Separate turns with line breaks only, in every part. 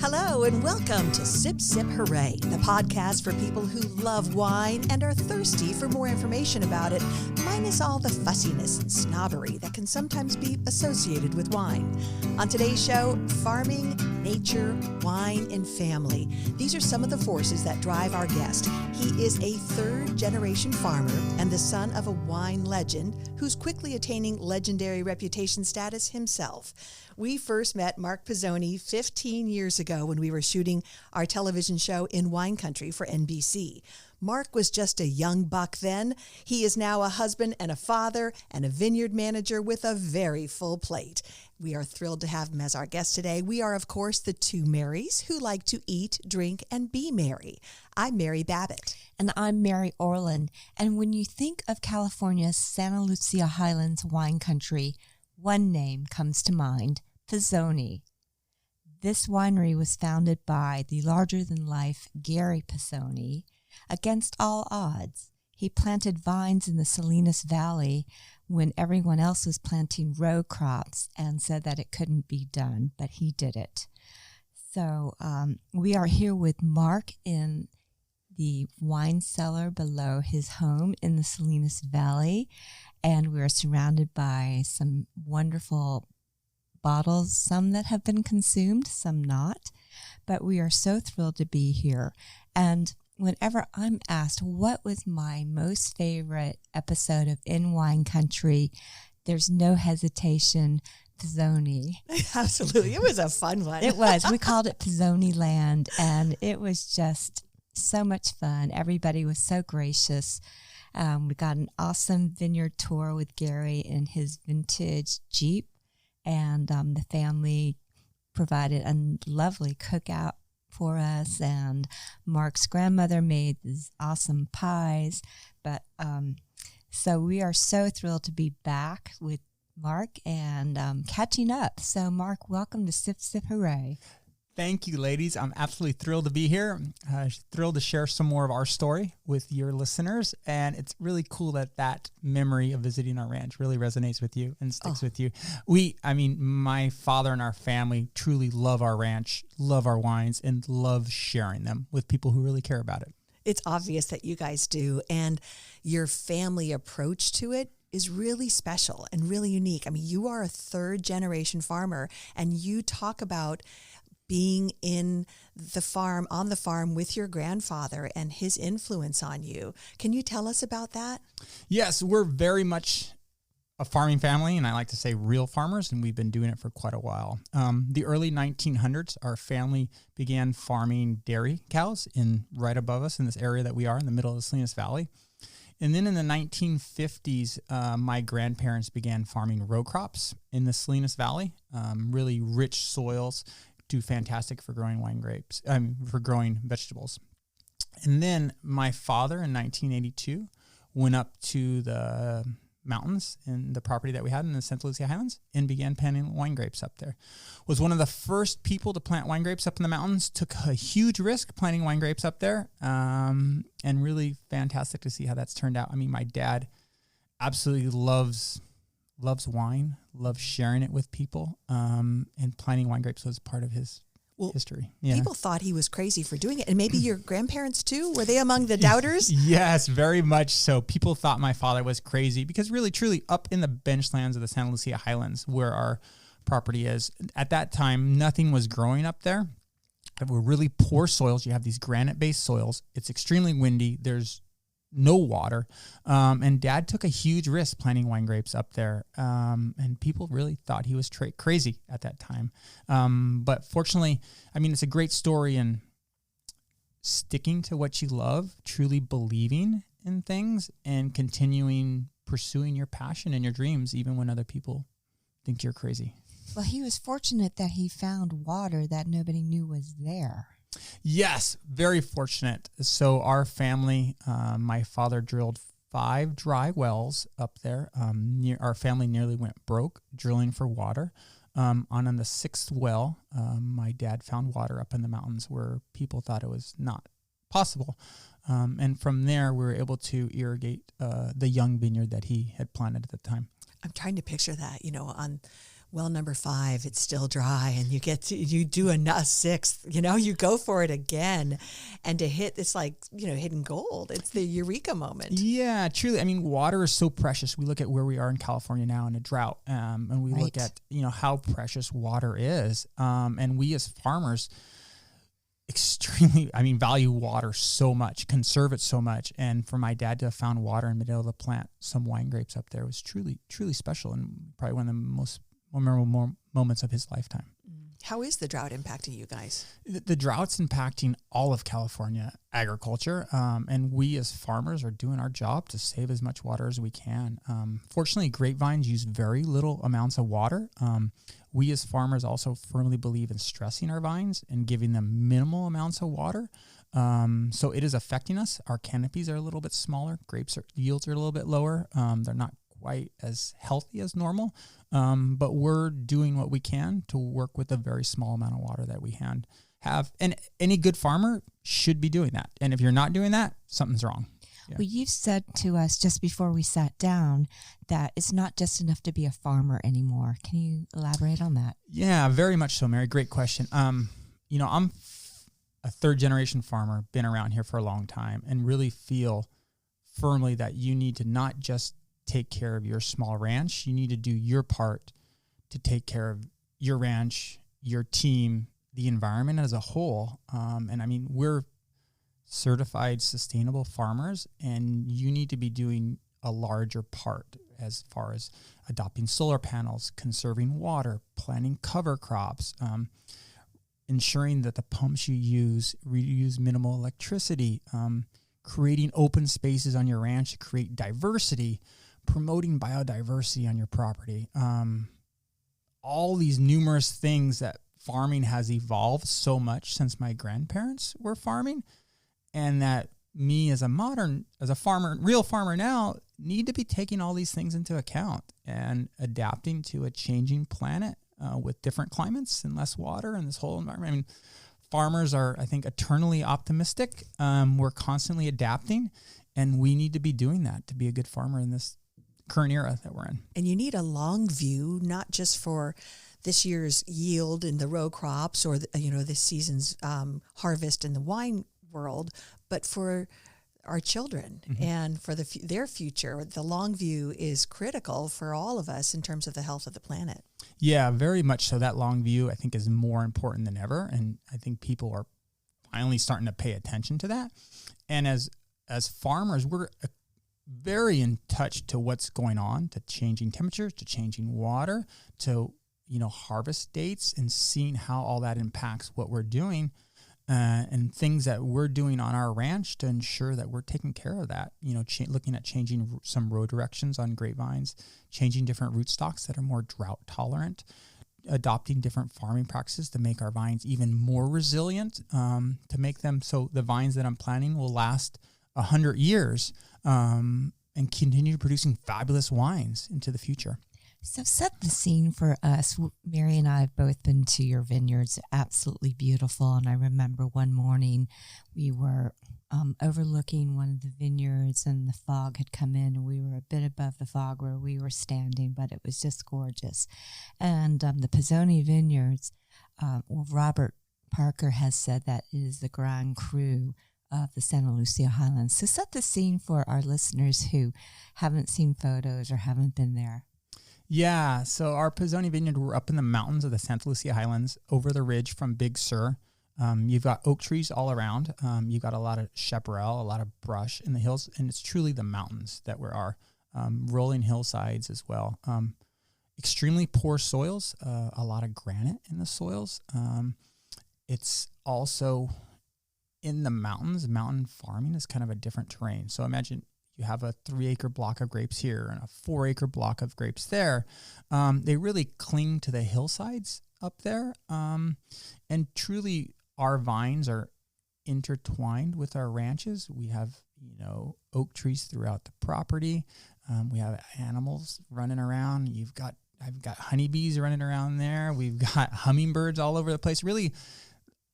Hello and welcome to Sip Sip Hooray, the podcast for people who love wine and are thirsty for more information about it, minus all the fussiness and snobbery that can sometimes be associated with wine. On today's show, farming, nature, wine, and family. These are some of the forces that drive our guest. He is a third-generation farmer and the son of a wine legend who's quickly attaining legendary reputation status himself. We first met Mark Pisoni 15 years ago when we were shooting our television show in wine country for NBC. Mark was just a young buck then. He is now a husband and a father and a vineyard manager with a very full plate. We are thrilled to have him as our guest today. We are, of course, the two Marys who like to eat, drink, and be merry. I'm Mary Babbitt.
And I'm Mary Orland. And when you think of California's Santa Lucia Highlands wine country, one name comes to mind, Pisoni. This winery was founded by the larger-than-life Gary Pisoni. Against all odds, he planted vines in the Salinas Valley when everyone else was planting row crops and said that it couldn't be done, but he did it. So we are here with Mark in the wine cellar below his home in the Salinas Valley, and we're surrounded by some wonderful bottles, some that have been consumed, some not, but we are so thrilled to be here. And whenever I'm asked what was my most favorite episode of In Wine Country, there's no hesitation, Pisoni.
Absolutely. It was a fun one.
It was. We called it Pisoni Land, and it was just so much fun. Everybody was so gracious. We got an awesome vineyard tour with Gary in his vintage Jeep, and the family provided a lovely cookout for us, and Mark's grandmother made these awesome pies. But so we are so thrilled to be back with Mark and catching up. So Mark, welcome to Sip Sip Hooray.
Thank you, ladies. I'm absolutely thrilled to be here. Thrilled to share some more of our story with your listeners. And it's really cool that that memory of visiting our ranch really resonates with you and sticks with you. My father and our family truly love our ranch, love our wines, and love sharing them with people who really care about it.
It's obvious that you guys do. And your family approach to it is really special and really unique. I mean, you are a third-generation farmer, and you talk about being on the farm with your grandfather and his influence on you. Can you tell us about that?
Yes, we're very much a farming family, and I like to say real farmers, and we've been doing it for quite a while. The early 1900s, our family began farming dairy cows right above us in this area that we are in the middle of the Salinas Valley. And then in the 1950s, my grandparents began farming row crops in the Salinas Valley, really rich soils, do fantastic for growing for growing vegetables. And then my father in 1982 went up to the mountains in the property that we had in the Santa Lucia Highlands and began planting wine grapes up there. Was one of the first people to plant wine grapes up in the mountains, took a huge risk planting wine grapes up there, and really fantastic to see how that's turned out. I mean, my dad absolutely loves wine, loves sharing it with people, and planting wine grapes was part of his history. Yeah.
People thought he was crazy for doing it, and maybe your grandparents too? Were they among the doubters?
Yes, very much so. People thought my father was crazy because really, truly, up in the benchlands of the Santa Lucia Highlands, where our property is, at that time, nothing was growing up there. There were really poor soils. You have these granite-based soils. It's extremely windy. There's no water, and Dad took a huge risk planting wine grapes up there, and people really thought he was crazy at that time. But fortunately, I mean, it's a great story, and sticking to what you love, truly believing in things, and pursuing your passion and your dreams, even when other people think you're crazy.
Well, he was fortunate that he found water that nobody knew was there.
Yes, very fortunate. So our family, my father drilled 5 dry wells up there. Our family nearly went broke drilling for water. On the 6th well, my dad found water up in the mountains where people thought it was not possible. And from there, we were able to irrigate the young vineyard that he had planted at the time.
I'm trying to picture that, on well number 5, it's still dry, and you do a 6th, you go for it again, and to hit this hidden gold. It's the eureka moment.
Yeah, truly. I mean, water is so precious. We look at where we are in California now in a drought, and we look at, how precious water is. And we as farmers value water so much, conserve it so much. And for my dad to have found water in the middle of the plant some wine grapes up there was truly, truly special, and probably one of the most memorable moments of his lifetime.
How is the drought impacting you guys?
The drought's impacting all of California agriculture, and we as farmers are doing our job to save as much water as we can. Fortunately, grapevines use very little amounts of water. We as farmers also firmly believe in stressing our vines and giving them minimal amounts of water. So it is affecting us. Our canopies are a little bit smaller. Yields are a little bit lower. They're not quite as healthy as normal, but we're doing what we can to work with a very small amount of water that we have. And any good farmer should be doing that. And if you're not doing that, something's wrong. Yeah.
Well, you've said to us just before we sat down that it's not just enough to be a farmer anymore. Can you elaborate on that?
Yeah, very much so, Mary. Great question. I'm a third-generation farmer, been around here for a long time, and really feel firmly that you need to not just take care of your small ranch. You need to do your part to take care of your ranch, your team, the environment as a whole. We're certified sustainable farmers, and you need to be doing a larger part as far as adopting solar panels, conserving water, planting cover crops, ensuring that the pumps you use reuse minimal electricity, creating open spaces on your ranch to create diversity, promoting biodiversity on your property. All these numerous things that farming has evolved so much since my grandparents were farming, and that me as a farmer, real farmer now, need to be taking all these things into account and adapting to a changing planet with different climates and less water and this whole environment. Farmers are, I think, eternally optimistic. We're constantly adapting, and we need to be doing that to be a good farmer in this current era that we're in.
And you need a long view, not just for this year's yield in the row crops or this season's harvest in the wine world, but for our children and for their future. The long view is critical for all of us in terms of the health of the planet.
Yeah, very much so. That long view, I think, is more important than ever, and I think people are finally starting to pay attention to that. And as farmers, we're very in touch to what's going on, to changing temperatures, to changing water, to harvest dates, and seeing how all that impacts what we're doing. And things that we're doing on our ranch to ensure that we're taking care of that, looking at changing some row directions on grapevines, changing different rootstocks that are more drought tolerant, adopting different farming practices to make our vines even more resilient, to make them so the vines that I'm planting will last 100 years and continue producing fabulous wines into the future.
So set the scene for us. Mary and I have both been to your vineyards. Absolutely beautiful. And I remember one morning we were overlooking one of the vineyards, and the fog had come in, and we were a bit above the fog where we were standing, but it was just gorgeous. And the Pisoni Vineyards, Robert Parker has said that it is the Grand Cru of the Santa Lucia Highlands. So set the scene for our listeners who haven't seen photos or haven't been there.
Yeah, so our Pisoni Vineyard, we're up in the mountains of the Santa Lucia Highlands, over the ridge from Big Sur. You've got oak trees all around. You've got a lot of chaparral, a lot of brush in the hills, and it's truly the mountains that we are. Rolling hillsides as well. Extremely poor soils, a lot of granite in the soils. It's also in the mountains. Mountain farming is kind of a different terrain. So imagine you have a 3-acre block of grapes here and a 4-acre block of grapes there. They really cling to the hillsides up there. And truly, our vines are intertwined with our ranches. We have, oak trees throughout the property. We have animals running around. I've got honeybees running around there. We've got hummingbirds all over the place. Really,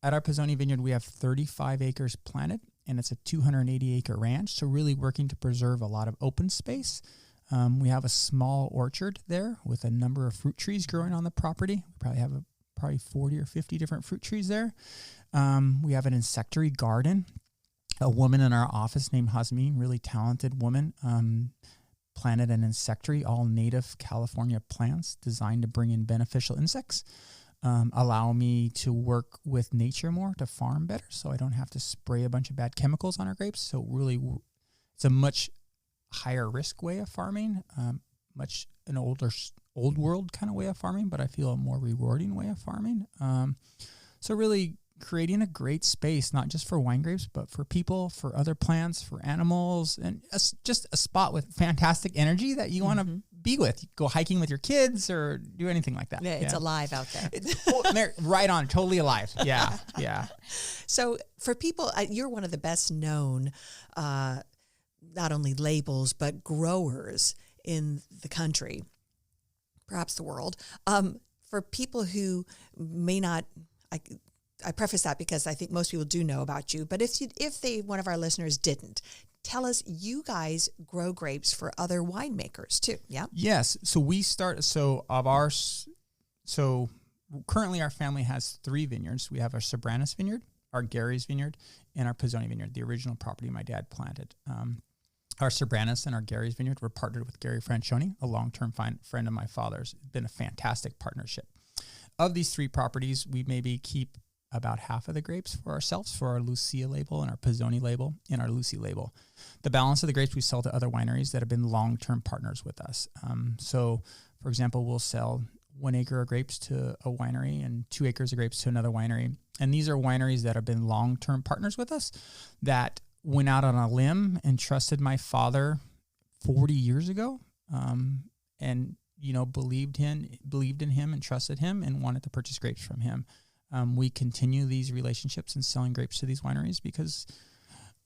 at our Pisoni Vineyard, we have 35 acres planted, and it's a 280-acre ranch, so really working to preserve a lot of open space, We have a small orchard there with a number of fruit trees growing on the property. We probably have probably 40 or 50 different fruit trees there. We have an insectory garden. A woman in our office named Hasmin, really talented woman, planted an insectory, all native California plants designed to bring in beneficial insects, allow me to work with nature more, to farm better, so I don't have to spray a bunch of bad chemicals on our grapes. So really, it's a much higher risk way of farming, much an old world kind of way of farming, but I feel a more rewarding way of farming. So really creating a great space, not just for wine grapes, but for people, for other plants, for animals, and just a spot with fantastic energy that you want to be with. You go hiking with your kids or do anything like that.
Yeah, it's alive out there.
Right on, totally alive. Yeah, yeah.
So for people, you're one of the best known, not only labels, but growers in the country, perhaps the world. For people who may not, I preface that because I think most people do know about you, but if one of our listeners didn't, tell us, you guys grow grapes for other winemakers too, yeah? Yes. So currently our family has 3 vineyards. We have our Sobranis vineyard, our Gary's vineyard, and our Pisoni vineyard, the original property my dad planted. Our Sobranis and our Gary's vineyard were partnered with Gary Francioni, a long-term friend of my father's. It's been a fantastic partnership. Of these 3 properties, we maybe keep about half of the grapes for ourselves, for our Lucia label and our Pisoni label and our Lucy label. The balance of the grapes we sell to other wineries that have been long-term partners with us. So, for example, we'll sell 1 acre of grapes to a winery and 2 acres of grapes to another winery. And these are wineries that have been long-term partners with us that went out on a limb and trusted my father 40 years ago, and believed in him and trusted him and wanted to purchase grapes from him. We continue these relationships and selling grapes to these wineries because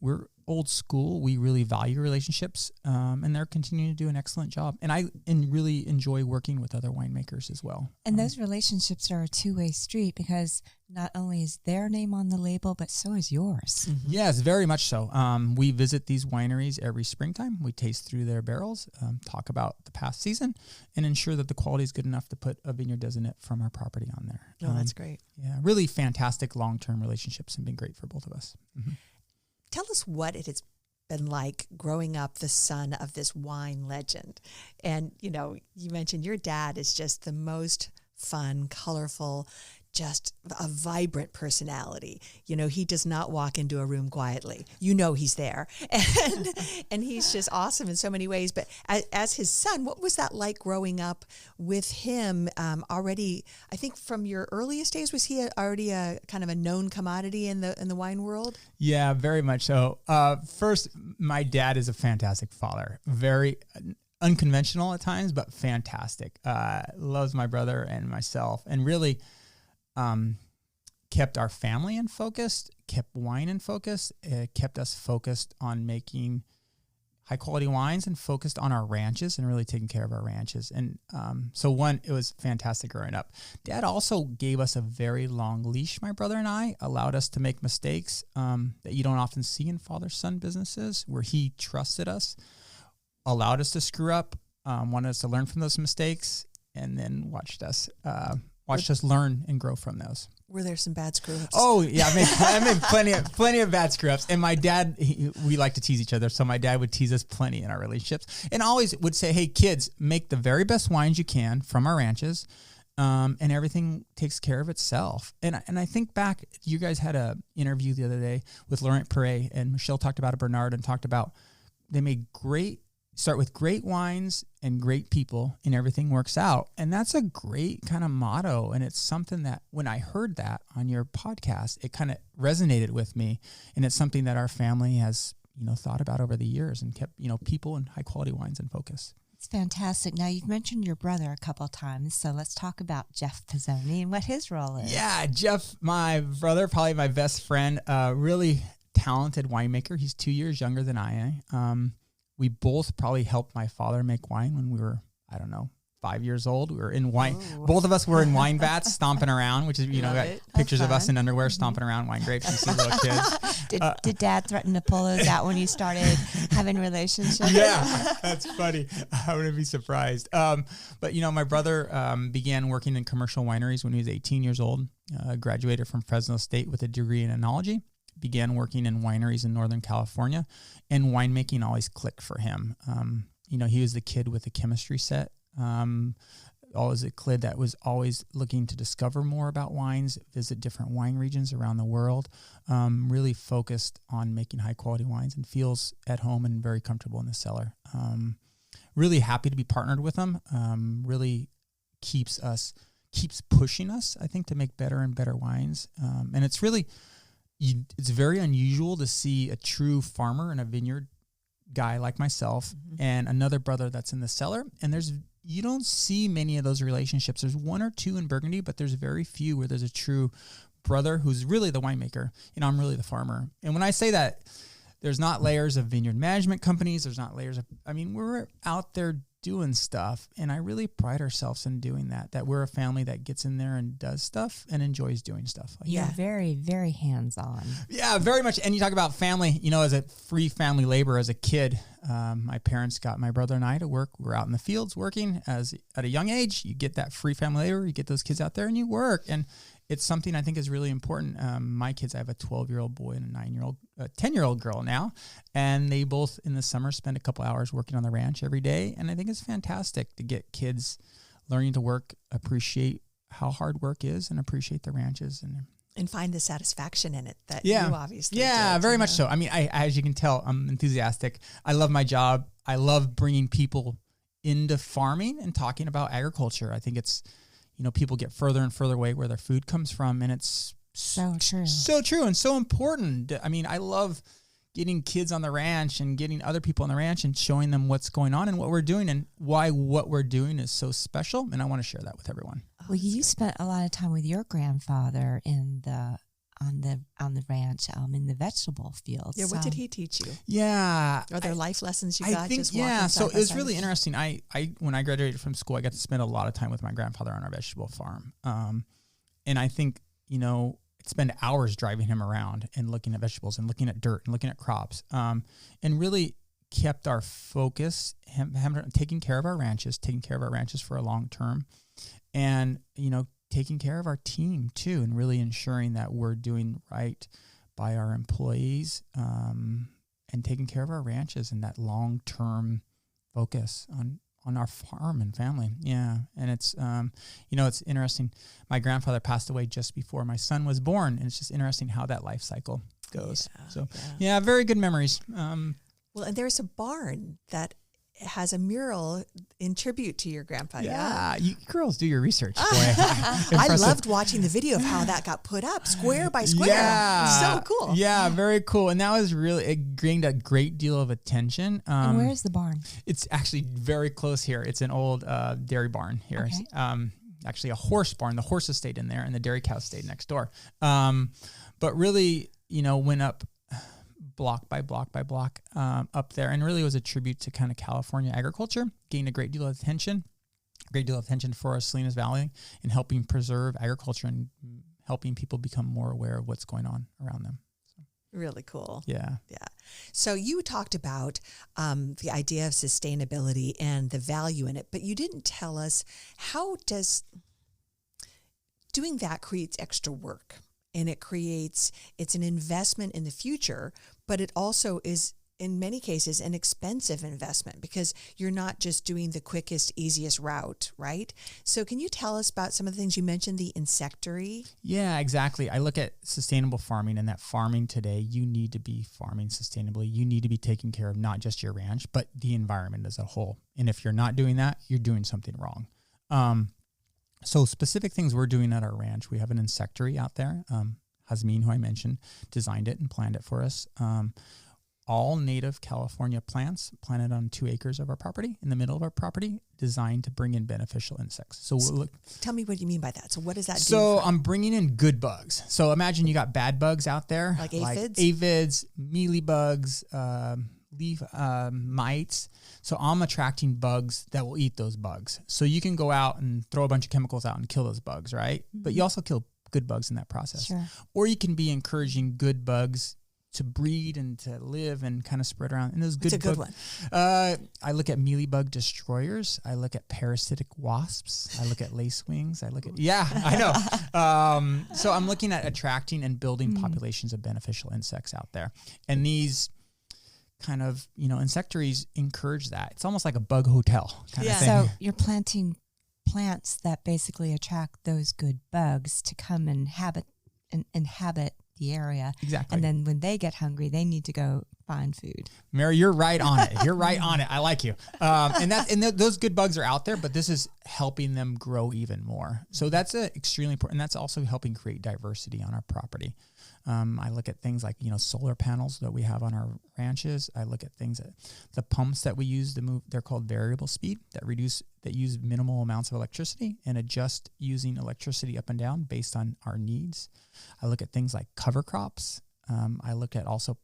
we're old school. We really value relationships, and they're continuing to do an excellent job. And I really enjoy working with other winemakers as well.
And those relationships are a two-way street because not only is their name on the label, but so is yours.
Mm-hmm. Yes, very much so. We visit these wineries every springtime. We taste through their barrels, talk about the past season, and ensure that the quality is good enough to put a vineyard designate from our property on there.
Oh, that's great.
Yeah, really fantastic long-term relationships and been great for both of us. Mm-hmm.
Tell us what it has been like growing up the son of this wine legend. And, you mentioned your dad is just the most fun, colorful, just a vibrant personality. He does not walk into a room quietly. He's there. And he's just awesome in so many ways. But as his son, what was that like growing up with him already? I think from your earliest days, was he already a kind of a known commodity in the wine world? Yeah, very much so. First, my dad is a fantastic father. Very unconventional at times, but fantastic. Loves my brother and myself, and really kept our family in focus, kept wine in focus, kept us focused on making high quality wines and focused on our ranches and really taking care of our ranches. And it was fantastic growing up. Dad also gave us a very long leash, my brother and I, allowed us to make mistakes that you don't often see in father-son businesses, where he trusted us, allowed us to screw up, wanted us to learn from those mistakes, and then watched us learn and grow from those. Were there some bad screw-ups? Oh, yeah. I made plenty of bad screw-ups. And my dad, we like to tease each other, so my dad would tease us plenty in our relationships and always would say, hey, kids, make the very best wines you can from our ranches, and everything takes care of itself. And I think back, you guys had an interview the other day with Laurent Perret, and Michelle talked about Bernard and talked about they made start with great wines and great people, and everything works out. And that's a great kind of motto. And it's something that when I heard that on your podcast, it kind of resonated with me. And it's something that our family has, thought about over the years and kept, people and high quality wines in focus.
It's fantastic. Now, you've mentioned your brother a couple of times, so let's talk about Jeff Pisoni and what his role is.
Yeah, Jeff, my brother, probably my best friend, really talented winemaker. He's 2 years younger than I am. We both probably helped my father make wine when we were, 5 years old. We were in wine. Ooh. Both of us were in wine vats, stomping around, which is, got pictures of us in underwear stomping around wine grapes. You see little kids.
Did Dad threaten to pull those out when you started having relationships?
Yeah, that's funny. I wouldn't be surprised. But my brother began working in commercial wineries when he was 18 years old. Graduated from Fresno State with a degree in enology. Began working in wineries in Northern California, and winemaking always clicked for him. He was the kid with the chemistry set. Always a kid that was always looking to discover more about wines, visit different wine regions around the world, really focused on making high quality wines, and feels at home and very comfortable in the cellar. Really happy to be partnered with him. Really keeps pushing us, I think, to make better and better wines. And it's really, it's very unusual to see a true farmer in a vineyard guy like myself and another brother that's in the cellar. And you don't see many of those relationships. There's one or two in Burgundy, but there's very few where there's a true brother who's really the winemaker and I'm really the farmer. And when I say that, there's not layers of vineyard management companies. There's not layers of, we're out there doing stuff. And I really pride ourselves in doing that we're a family that gets in there and does stuff and enjoys doing stuff.
You're very, very hands-on.
Yeah, very much. And you talk about family, as a free family labor as a kid, my parents got my brother and I to work. We're out in the fields working at a young age. You get that free family labor, you get those kids out there and you work. And it's something I think is really important. My kids, I have a 12-year-old boy and a 10-year-old girl now, and they both in the summer spend a couple hours working on the ranch every day. And I think it's fantastic to get kids learning to work, appreciate how hard work is, and appreciate the ranches
and find the satisfaction in it that you obviously do.
Very much so. I as you can tell, I'm enthusiastic. I love my job. I love bringing people into farming and talking about agriculture. I think it's, people get further and further away where their food comes from, and it's
so true.
So true and so important. I love getting kids on the ranch and getting other people on the ranch and showing them what's going on and what we're doing and why what we're doing is so special. And I want to share that with everyone.
Well, you spent a lot of time with your grandfather on the ranch, in the vegetable fields.
Yeah, what did he teach you?
Yeah.
Are there life lessons you got?
So it was really interesting. I when I graduated from school, I got to spend a lot of time with my grandfather on our vegetable farm. And I think, I'd spend hours driving him around and looking at vegetables and looking at dirt and looking at crops, and really kept our focus, taking care of our ranches for a long term, and, taking care of our team too, and really ensuring that we're doing right by our employees, and taking care of our ranches and that long-term focus on our farm and family. Yeah. And it's, it's interesting. My grandfather passed away just before my son was born, and it's just interesting how that life cycle goes. Very good memories.
Well, and there's a barn that has a mural in tribute to your grandpa.
Yeah, you girls do your research. Boy.
I loved watching the video of how that got put up square by square. Yeah, so cool.
Yeah, very cool. And that was really, it gained a great deal of attention.
And where is the barn?
It's actually very close here. It's an old dairy barn here. Okay. Actually a horse barn. The horses stayed in there and the dairy cows stayed next door. But really, went up block by block by block up there, and really was a tribute to kind of California agriculture. Gained a great deal of attention for our Salinas Valley in helping preserve agriculture and helping people become more aware of what's going on around them. So.
Really cool.
Yeah.
So you talked about the idea of sustainability and the value in it, but you didn't tell us how does doing that creates extra work. And it's an investment in the future, but it also is, in many cases, an expensive investment because you're not just doing the quickest, easiest route, right? So can you tell us about some of the things you mentioned, the insectory?
Yeah, exactly. I look at sustainable farming, and that farming today, you need to be farming sustainably. You need to be taking care of not just your ranch, but the environment as a whole. And if you're not doing that, you're doing something wrong. So specific things we're doing at our ranch, we have an insectory out there. Hasmin, who I mentioned, designed it and planned it for us. All native California plants planted on 2 acres of our property, in the middle of our property, designed to bring in beneficial insects. So
tell me what you mean by that. So what does that do?
So I'm bringing in good bugs. So imagine you got bad bugs out there.
Like aphids?
Like aphids, mealybugs, leaf mites. So I'm attracting bugs that will eat those bugs. So you can go out and throw a bunch of chemicals out and kill those bugs, right? But you also kill good bugs in that process.
Sure.
Or you can be encouraging good bugs to breed and to live and kind of spread around. And those good
It's a good
bugs.
one.
I look at mealybug destroyers. I look at parasitic wasps. I look at lacewings. I look at, I know. So I'm looking at attracting and building populations of beneficial insects out there. And these kind of, insectaries encourage that. It's almost like a bug hotel kind of thing.
So you're planting plants that basically attract those good bugs to come and inhabit the area.
Exactly.
And then when they get hungry, they need to go find food.
Mary, you're right on it. You're right on it. I like you. Those good bugs are out there, but this is helping them grow even more. So that's extremely important. And that's also helping create diversity on our property. I look at things like, solar panels that we have on our ranches. I look at things the pumps that we use to move, they're called variable speed that use minimal amounts of electricity and adjust using electricity up and down based on our needs. I look at things like cover crops. I look at also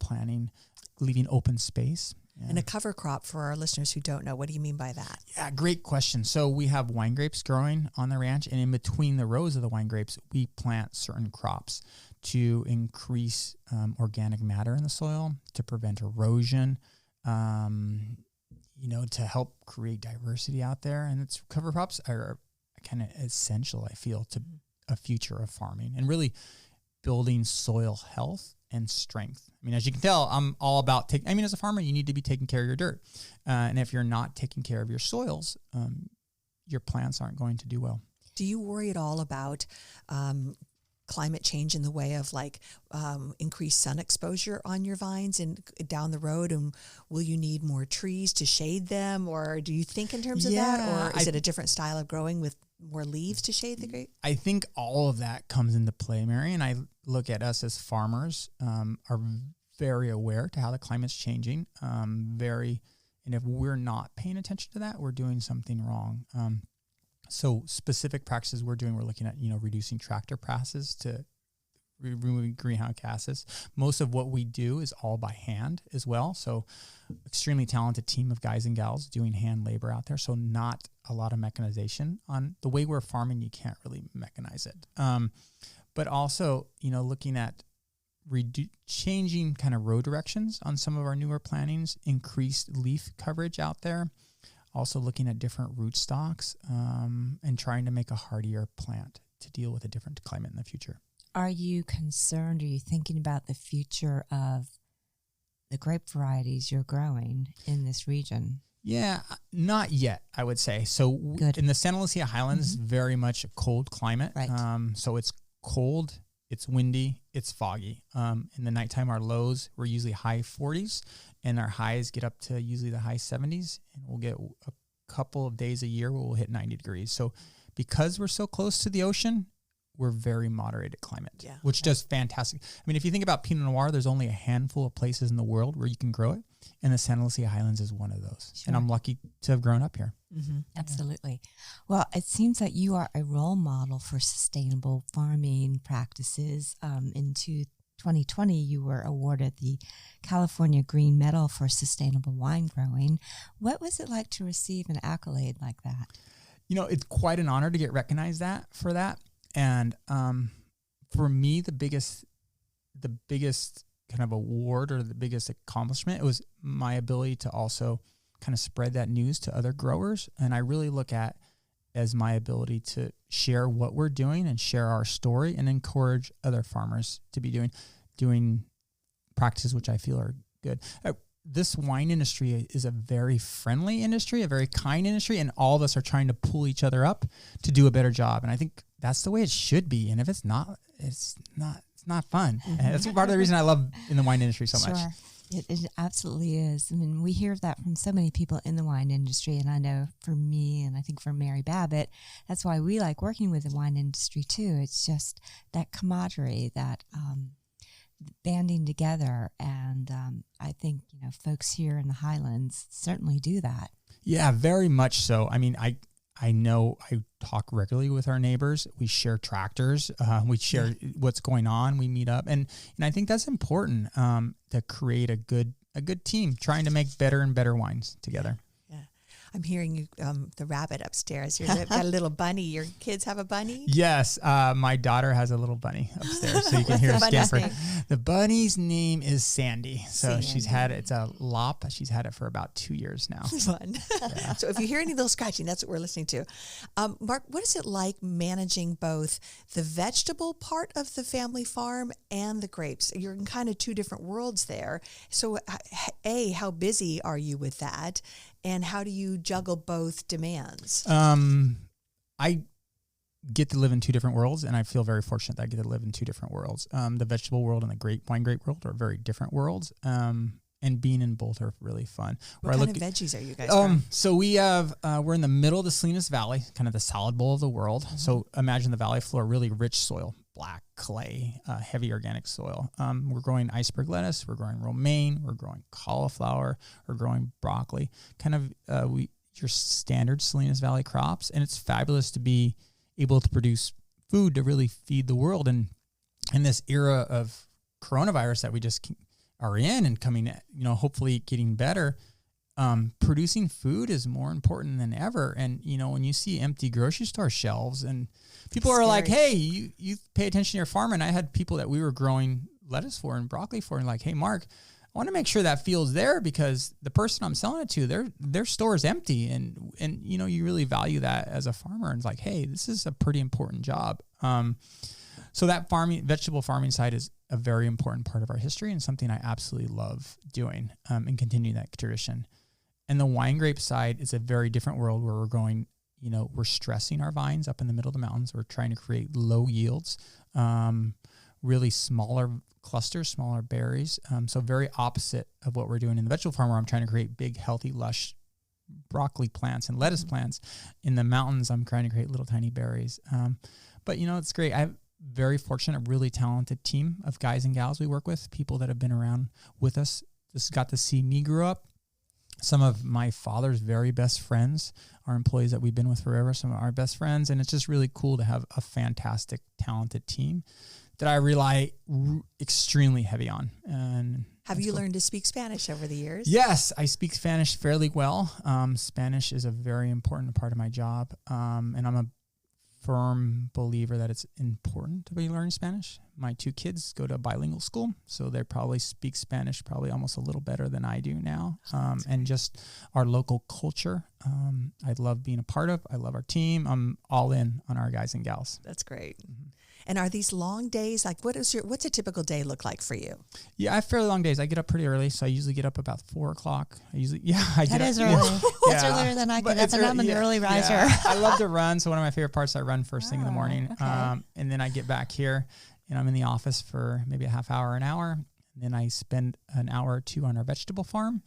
leaving open space. Yeah.
And a cover crop, for our listeners who don't know, what do you mean by that?
Yeah, great question. So we have wine grapes growing on the ranch, and in between the rows of the wine grapes, we plant certain crops to increase organic matter in the soil, to prevent erosion, to help create diversity out there. And cover crops are kind of essential, I feel, to a future of farming and really building soil health and strength. I mean, as you can tell, I'm all about as a farmer, you need to be taking care of your dirt. And if you're not taking care of your soils, your plants aren't going to do well.
Do you worry at all about climate change in the way of increased sun exposure on your vines and down the road? And will you need more trees to shade them? Or do you think in terms of that? Or is it a different style of growing with more leaves to shade the grape?
I think all of that comes into play, Mary. And I look at us as farmers, are very aware to how the climate's changing. And if we're not paying attention to that, we're doing something wrong. So specific practices we're looking at, reducing tractor passes to removing greenhouse gases. Most of what we do is all by hand as well. So extremely talented team of guys and gals doing hand labor out there. So not a lot of mechanization. On the way we're farming, you can't really mechanize it. But also, looking at changing kind of row directions on some of our newer plantings, increased leaf coverage out there. Also looking at different rootstocks and trying to make a hardier plant to deal with a different climate in the future.
Are you concerned? Are you thinking about the future of the grape varieties you're growing in this region?
Yeah, not yet, I would say. So in the Santa Lucia Highlands, very much a cold climate.
Right.
So it's cold, it's windy, it's foggy. In the nighttime, our lows were usually high 40s, and our highs get up to usually the high 70s, and we'll get a couple of days a year where we'll hit 90 degrees. So because we're so close to the ocean, we're very moderated climate, which does fantastic. I mean, if you think about Pinot Noir, there's only a handful of places in the world where you can grow it, and the Santa Lucia Highlands is one of those. Sure. And I'm lucky to have grown up here.
Mm-hmm. Absolutely. Well, it seems that you are a role model for sustainable farming practices. In 2020, you were awarded the California Green Medal for sustainable wine growing. What was it like to receive an accolade like that?
It's quite an honor to get recognized for that. And for me, the biggest kind of award or the biggest accomplishment, it was my ability to also kind of spread that news to other growers. And I really look at as my ability to share what we're doing and share our story and encourage other farmers to be doing practices which I feel are good. This wine industry is a very friendly industry, a very kind industry, and all of us are trying to pull each other up to do a better job. And I think that's the way it should be. And if it's not, it's not fun. Mm-hmm. And that's part of the reason I love in the wine industry so much.
It absolutely is. I mean, we hear that from so many people in the wine industry, and I know for me, and I think for Mary Babbitt, that's why we like working with the wine industry too. It's just that camaraderie, that banding together, and I think folks here in the Highlands certainly do that.
Yeah, very much so. I mean, I know I talk regularly with our neighbors. We share tractors. We share what's going on. We meet up. And I think that's important to create a good a good team trying to make better and better wines together.
I'm hearing you, the rabbit upstairs. You've got a little bunny. Your kids have a bunny?
Yes. My daughter has a little bunny upstairs, so you can hear Stanford. The bunny's name is Sandy. So she's had it. It's a lop. She's had it for about 2 years now.
Fun. Yeah. So if you hear any little scratching, that's what we're listening to. Mark, what is it like managing both the vegetable part of the family farm and the grapes? You're in kind of two different worlds there. So how busy are you with that? And how do you juggle both demands?
I get to live in two different worlds, and I feel very fortunate that I get to live in two different worlds. The vegetable world and the wine grape world are very different worlds, and being in both are really fun.
What kind of veggies are you guys growing?
So we have, we're in the middle of the Salinas Valley, kind of the salad bowl of the world. Mm-hmm. So imagine the valley floor, really rich soil, black clay, heavy organic soil. We're growing iceberg lettuce, we're growing romaine, we're growing cauliflower, we're growing broccoli, kind of your standard Salinas Valley crops. And it's fabulous to be able to produce food to really feed the world. And in this era of coronavirus that we just are in and coming, hopefully getting better, producing food is more important than ever. And, when you see empty grocery store shelves and people are like, hey, you pay attention to your farm. And I had people that we were growing lettuce for and broccoli for and like, hey, Mark, I want to make sure that feels there because the person I'm selling it to, their store is empty. And you really value that as a farmer. And it's like, hey, this is a pretty important job. So that vegetable farming side is a very important part of our history and something I absolutely love doing and continuing that tradition. And the wine grape side is a very different world where we're going, we're stressing our vines up in the middle of the mountains. We're trying to create low yields, really smaller clusters, smaller berries. So very opposite of what we're doing in the vegetable farm where I'm trying to create big, healthy, lush broccoli plants and lettuce plants. In the mountains, I'm trying to create little tiny berries. But it's great. I have very fortunate, really talented team of guys and gals we work with, people that have been around with us. Just got to see me grow up. Some of my father's very best friends are employees that we've been with forever, some of our best friends. And it's just really cool to have a fantastic, talented team that I rely extremely heavy on. And
have you learned to speak Spanish over the years?
Yes, I speak Spanish fairly well. Spanish is a very important part of my job. And I'm a firm believer that it's important to be learning Spanish. My two kids go to a bilingual school, so they probably speak Spanish probably almost a little better than I do now. And just our local culture, I love being a part of. I love our team. I'm all in on our guys and gals.
That's great. Mm-hmm. And are these long days? Like, what's a typical day look like for you?
Yeah, I have fairly long days. I get up pretty early, so I usually get up about 4 o'clock. That is
early. That's earlier than I get up, and I'm an early riser.
Yeah. I love to run, so one of my favorite parts, I run first thing in the morning. Okay. And then I get back here, and I'm in the office for maybe a half hour, an hour. And then I spend an hour or two on our vegetable farm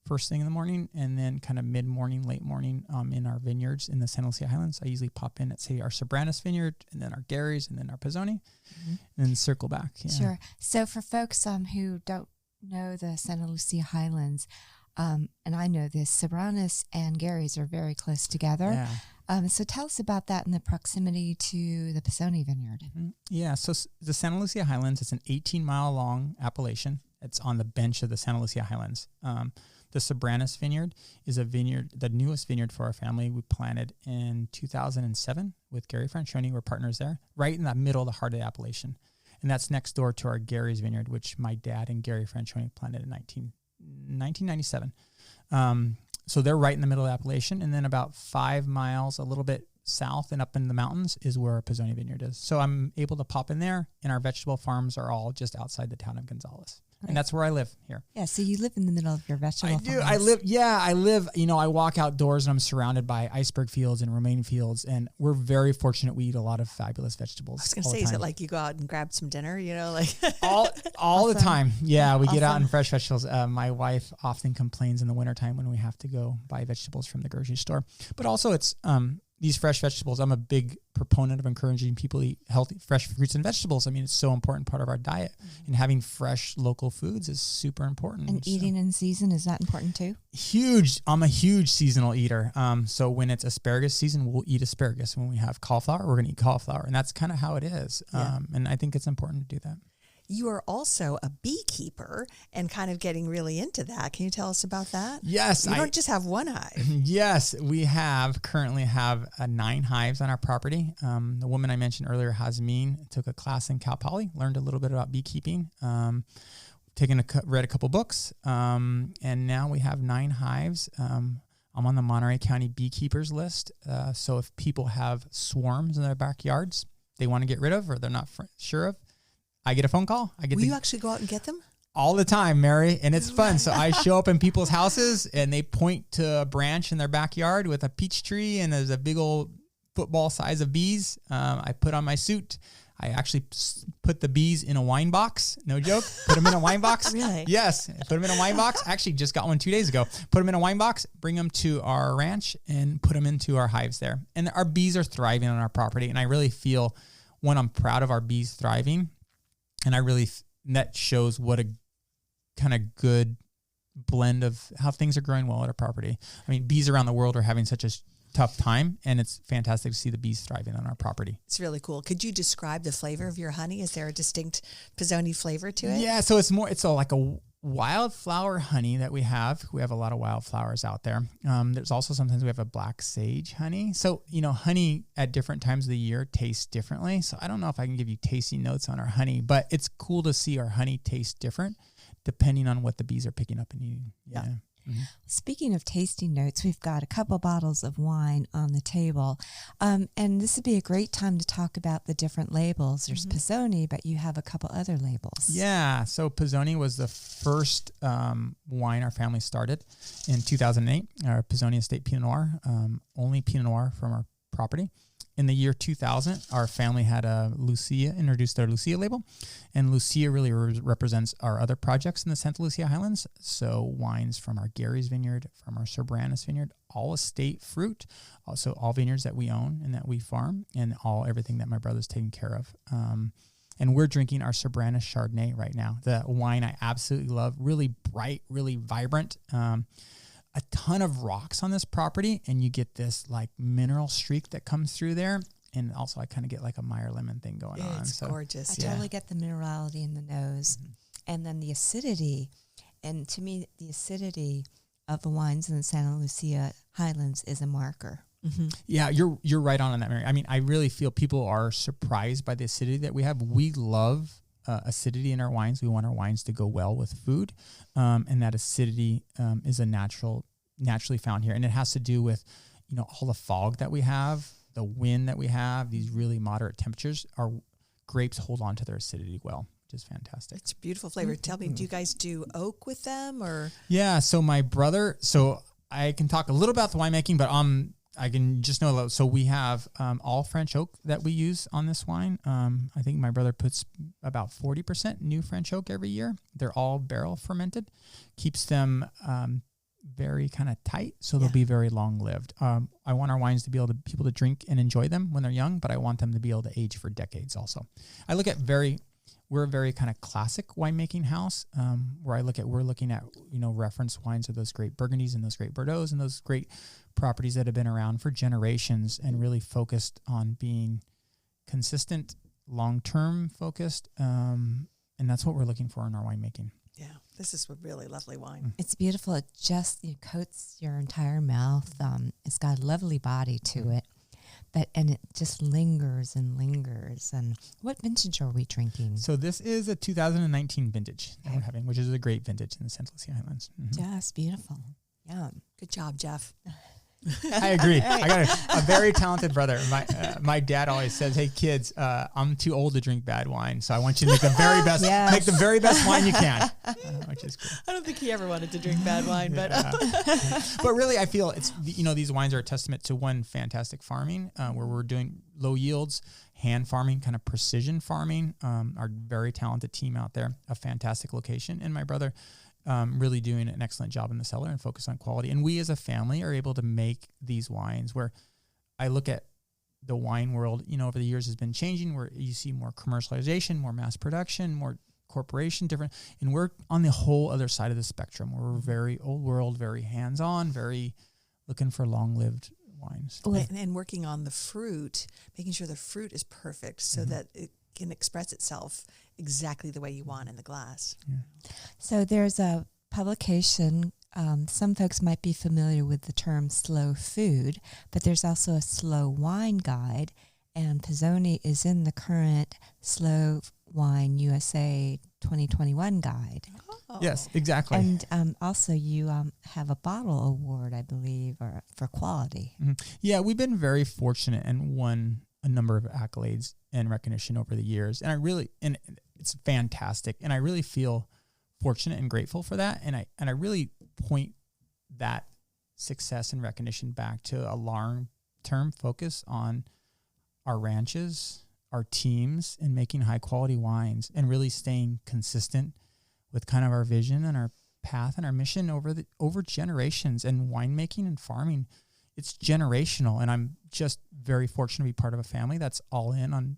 first thing in the morning, and then kind of mid-morning, late morning in our vineyards in the Santa Lucia Highlands. I usually pop in at, say, our Sobranis vineyard, and then our Gary's, and then our Pisoni, and then circle back. Yeah.
Sure. So for folks who don't know the Santa Lucia Highlands, and I know this, Sobranis and Gary's are very close together. Yeah. So tell us about that and the proximity to the Pisoni vineyard.
Mm-hmm. Yeah, so the Santa Lucia Highlands, it's an 18-mile-long appellation. It's on the bench of the Santa Lucia Highlands. The Sobranis vineyard is a vineyard, the newest vineyard for our family. We planted in 2007 with Gary Franchione. We're partners there, right in the middle of the heart of the appellation. And that's next door to our Gary's vineyard, which my dad and Gary Franchione planted in 1997. So they're right in the middle of the appellation. And then about 5 miles, a little bit south and up in the mountains is where our Pisoni vineyard is. So I'm able to pop in there, and our vegetable farms are all just outside the town of Gonzales. Right. And that's where I live here.
Yeah, so you live in the middle of your vegetable farms.
I live, I walk outdoors and I'm surrounded by iceberg fields and romaine fields, and we're very fortunate. We eat a lot of fabulous vegetables.
I was going to say, is it like you go out and grab some dinner, like?
all awesome. The time. Yeah, we get out and fresh vegetables. My wife often complains in the wintertime when we have to go buy vegetables from the grocery store. But also it's these fresh vegetables. I'm a big proponent of encouraging people to eat healthy, fresh fruits and vegetables. I mean, it's so important part of our diet, and having fresh local foods is super important.
And eating in season, is that important too?
Huge. I'm a huge seasonal eater. So when it's asparagus season, we'll eat asparagus. When we have cauliflower, we're going to eat cauliflower, and that's kind of how it is. Yeah. And I think it's important to do that.
you are also a beekeeper and kind of getting really into that. Can you tell us about that?
Yes.
You don't just have one hive.
Yes, we currently have 9 hives on our property. The woman I mentioned earlier, Hasmin, took a class in Cal Poly, learned a little bit about beekeeping, read a couple books, and now we have 9 hives. I'm on the Monterey County beekeepers list. So if people have swarms in their backyards they want to get rid of or they're not sure of, I get a phone call.
Will you actually go out and get them?
All the time, Mary, and it's fun. So I show up in people's houses and they point to a branch in their backyard with a peach tree and there's a big old football size of bees. I put on my suit. I actually put the bees in a wine box. No joke. Put them in a wine box.
Really?
Yes. Put them in a wine box. Actually just got one 2 days ago. Put them in a wine box, bring them to our ranch and put them into our hives there. And our bees are thriving on our property. And I really feel when I'm proud of our bees thriving. And that shows what a kind of good blend of how things are growing well at our property. I mean, bees around the world are having such a tough time, and it's fantastic to see the bees thriving on our property.
It's really cool. Could you describe the flavor of your honey? Is there a distinct Pisoni flavor to it?
Yeah, so it's like a wildflower honey that we have. We have a lot of wildflowers out there. There's also sometimes we have a black sage honey. So, honey at different times of the year tastes differently. So I don't know if I can give you tasting notes on our honey, but it's cool to see our honey taste different depending on what the bees are picking up and eating. Yeah. Mm-hmm.
Speaking of tasting notes, we've got a couple bottles of wine on the table. And this would be a great time to talk about the different labels. There's Pisoni, but you have a couple other labels.
Yeah. So Pisoni was the first wine our family started in 2008. Our Pisoni Estate Pinot Noir, only Pinot Noir from our property. In the year 2000, our family had introduced their Lucia label. And Lucia really represents our other projects in the Santa Lucia Highlands. So wines from our Gary's Vineyard, from our Sobranis Vineyard, all estate fruit, also all vineyards that we own and that we farm, and everything that my brother's taking care of. And we're drinking our Sobranis Chardonnay right now. The wine I absolutely love, really bright, really vibrant. A ton of rocks on this property, and you get this like mineral streak that comes through there. And also I kind of get like a Meyer lemon thing going on.
It's gorgeous.
I totally get the minerality in the nose. And then the acidity. And to me, the acidity of the wines in the Santa Lucia Highlands is a marker.
Mm-hmm.
Yeah, you're right on that, Mary. I mean, I really feel people are surprised by the acidity that we have. We love acidity in our wines. We want our wines to go well with food. And that acidity is naturally found here. And it has to do with, all the fog that we have, the wind that we have, these really moderate temperatures. Our grapes hold on to their acidity well, which is fantastic.
It's a beautiful flavor. Tell me, do you guys do oak with them or?
Yeah. So my brother, I can talk a little about the winemaking, but I can just know. So we have all French oak that we use on this wine. I think my brother puts about 40% new French oak every year. They're all barrel fermented, keeps them very kind of tight, so they'll be very long lived. I want our wines to be able to people to drink and enjoy them when they're young, but I want them to be able to age for decades. Also, I look at we're a very kind of classic winemaking house where we're looking at reference wines of those great Burgundies and those great Bordeauxs and those great properties that have been around for generations and really focused on being consistent, long-term focused. And that's what we're looking for in our winemaking.
Yeah, this is a really lovely wine.
It's beautiful. It coats your entire mouth. It's got a lovely body to it. And it just lingers and lingers. And what vintage are we drinking?
So this is a 2019 vintage that we're having, which is a great vintage in the Santa Lucia Highlands. Mm-hmm.
Yes, beautiful. Yeah.
Good job, Jeff.
I agree. I got a very talented brother. My dad always says, "Hey kids, I'm too old to drink bad wine, so I want you to make the very best. Make the very best wine you can." Which is cool.
I don't think he ever wanted to drink bad wine, but
but really, I feel it's these wines are a testament to one fantastic farming where we're doing low yields, hand farming, kind of precision farming. Our very talented team out there, a fantastic location, and my brother. Really doing an excellent job in the cellar and focus on quality. And we as a family are able to make these wines where I look at the wine world, over the years has been changing where you see more commercialization, more mass production, more corporation, different. And we're on the whole other side of the spectrum. We're very old world, very hands-on, very looking for long-lived wines.
And working on the fruit, making sure the fruit is perfect so that it can express itself exactly the way you want in the glass.
Yeah.
So there's a publication, some folks might be familiar with the term slow food, but there's also a slow wine guide, and Pisoni is in the current Slow Wine USA 2021 guide.
Oh.
Yes, exactly.
And also you have a bottle award, I believe, or for quality.
Mm-hmm. Yeah, we've been very fortunate and won a number of accolades and recognition over the years. And it's fantastic. And I really feel fortunate and grateful for that. And I really point that success and recognition back to a long-term focus on our ranches, our teams, and making high-quality wines, and really staying consistent with kind of our vision and our path and our mission over generations. And winemaking and farming, it's generational. And I'm just very fortunate to be part of a family that's all in on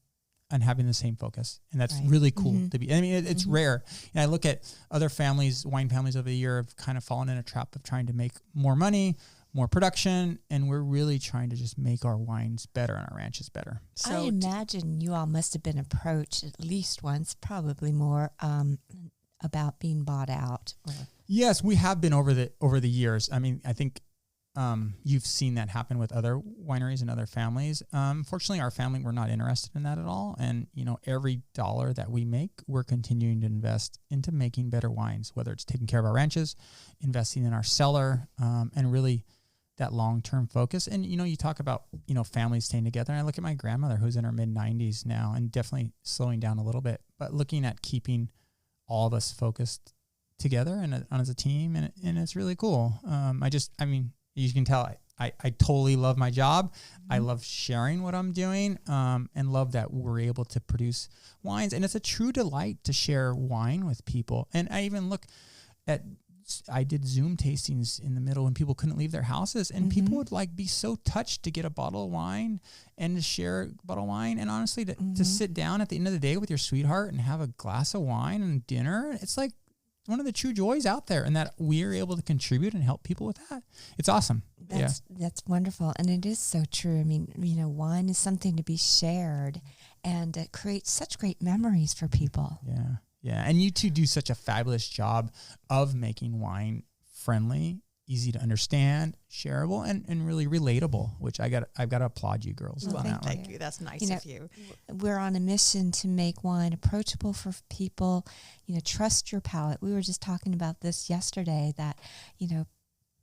having the same focus. And that's really cool to be. I mean, it's rare. And I look at other families, wine families over the year have kind of fallen in a trap of trying to make more money, more production, and we're really trying to just make our wines better and our ranches better.
So I imagine you all must have been approached at least once, probably more, about being bought out.
Yes, we have been over the years. I mean, I think you've seen that happen with other wineries and other families. Fortunately, our family, we're not interested in that at all. And, every dollar that we make, we're continuing to invest into making better wines, whether it's taking care of our ranches, investing in our cellar, and really that long-term focus. And, you talk about, families staying together. And I look at my grandmother who's in her mid-90s now and definitely slowing down a little bit, but looking at keeping all of us focused together and as a team. And it's really cool. You can tell I totally love my job. I love sharing what I'm doing, and love that we're able to produce wines. And it's a true delight to share wine with people. And I even look at, I did Zoom tastings in the middle when people couldn't leave their houses, and people would be so touched to get a bottle of wine and to share a bottle of wine. And honestly, to sit down at the end of the day with your sweetheart and have a glass of wine and dinner, it's like one of the true joys out there, and that we're able to contribute and help people with that. It's awesome.
That's wonderful. And it is so true. I mean, wine is something to be shared, and it creates such great memories for people.
Yeah. Yeah. And you two do such a fabulous job of making wine friendly, easy to understand, shareable, and really relatable, which I've got to applaud you girls on that.
Thank you. That's nice of you.
We're on a mission to make wine approachable for people. Trust your palate. We were just talking about this yesterday, that,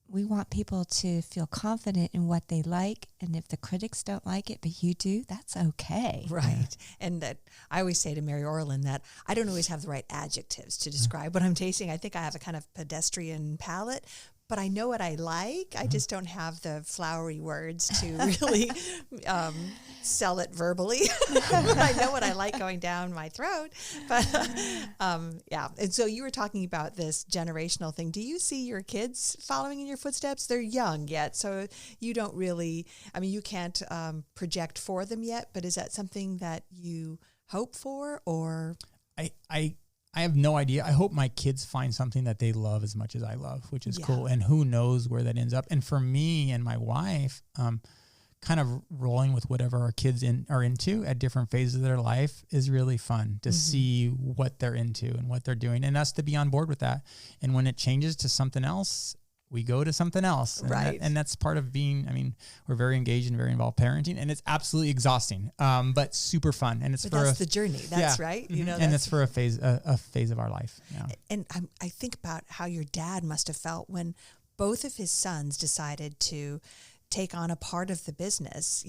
we want people to feel confident in what they like. And if the critics don't like it, but you do, that's okay.
Right. And that I always say to Mary Orland that I don't always have the right adjectives to describe what I'm tasting. I think I have a kind of pedestrian palate, but I know what I like. I just don't have the flowery words to really sell it verbally. I know what I like going down my throat. But yeah. And so you were talking about this generational thing. Do you see your kids following in your footsteps? They're young yet, so you don't really, you can't project for them yet, but is that something that you hope for, or?
I have no idea. I hope my kids find something that they love as much as I love, which is cool. And who knows where that ends up. And for me and my wife, kind of rolling with whatever our kids are into at different phases of their life is really fun to see what they're into and what they're doing, and us to be on board with that. And when it changes to something else, we go to something else. And and that's part of being, we're very engaged and very involved parenting, and it's absolutely exhausting, but super fun. And that's
the journey. That's right.
And it's for a phase of our life. Yeah.
And I think about how your dad must have felt when both of his sons decided to take on a part of the business,